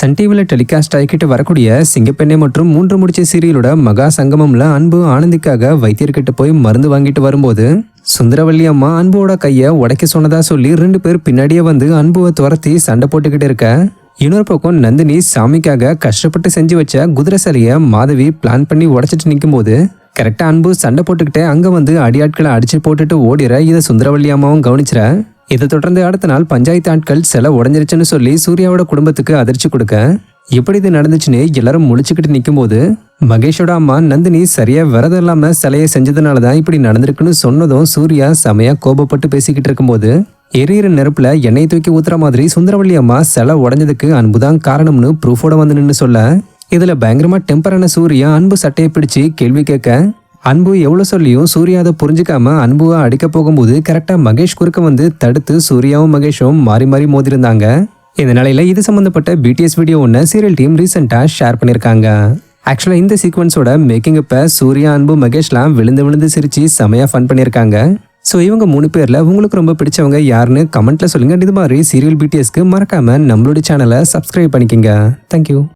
Sun டிவியில் telecast ஆகிக்கிட்டு வரக்கூடிய சிங்கப்பெண்ணை மற்றும் 3 முடிச்ச சீரியலோட மகா சங்கமம்ல அன்பு ஆனந்திக்காக வைத்தியர்கிட்ட போய் மருந்து வாங்கிட்டு வரும்போது சுந்தரவல்லி அம்மா அன்புவோட கையை உடைக்க சொன்னதா சொல்லி 2 பேர் பின்னாடியே வந்து அன்புவை துரத்தி சண்டை போட்டுக்கிட்டு இருக்க, இன்னொரு பக்கம் நந்தினி சாமிக்காக கஷ்டப்பட்டு செஞ்சு வச்ச குதிரை சிலையை மாதவி பிளான் பண்ணி உடைச்சிட்டு நிற்கும் போது கரெக்டா அன்பு சண்டை போட்டுக்கிட்டே அங்க வந்து அடியாட்களை அடிச்சு போட்டுட்டு ஓடிற இதை சுந்தரவல்லி அம்மாவும் கவனிச்சிட, இதை தொடர்ந்து அடுத்த நாள் பஞ்சாயத்து ஆட்கள் சிலை உடஞ்சிருச்சுன்னு சொல்லி சூர்யாவோட குடும்பத்துக்கு அதிர்ச்சி கொடுக்க, எப்படி இது நடந்துச்சுன்னு எல்லாரும் முழிச்சுக்கிட்டு நிற்கும் போது மகேஷோட அம்மா நந்தினி சரியா விரதம் இல்லாம சிலையை செஞ்சதுனாலதான் இப்படி நடந்திருக்குன்னு சொன்னதும் சூர்யா செமையா கோபப்பட்டு பேசிக்கிட்டு இருக்கும்போது எரியிற நெருப்புல எண்ணெய் தூக்கி ஊத்துற மாதிரி சுந்தரவல்லி அம்மா சிலை உடஞ்சதுக்கு அன்புதான் காரணம்னு ப்ரூஃபோட வந்து நின்று சொல்ல, இதுல பயங்கரமா டெம்பரான சூர்யா அன்பு சட்டையை பிடிச்சு கேள்வி கேட்க, அன்பு எவ்வளவு சொல்லியும் சூர்யா அதை புரிஞ்சுக்காம அன்புவை அடிக்க போகும்போது கரெக்டா மகேஷ் குறுக்க வந்து தடுத்து சூர்யாவும் மகேஷும் மாறி மாறி மோதிருந்தாங்க. இந்த நிலையில இது சம்பந்தப்பட்ட பிடிஎஸ் வீடியோ ஒன்று சீரியல் டீம் ரீசெண்டா ஷேர் பண்ணிருக்காங்க. ஆக்சுவலா இந்த சீக்வன்ஸோட மேக்கிங் இப்ப சூர்யா அன்பு மகேஷ்லாம் விழுந்து விழுந்து சிரிச்சு செமையா ஃபன் பண்ணிருக்காங்க. ஸோ இவங்க 3 பேர்ல உங்களுக்கு ரொம்ப பிடிச்சவங்க யாருன்னு கமெண்ட்ல சொல்லுங்க. இது மாதிரி சீரியல் பிடிஎஸ்க்கு மறக்காம நம்மளுடைய சேனலை சப்ஸ்கிரைப் பண்ணிக்கங்க. தேங்க்யூ.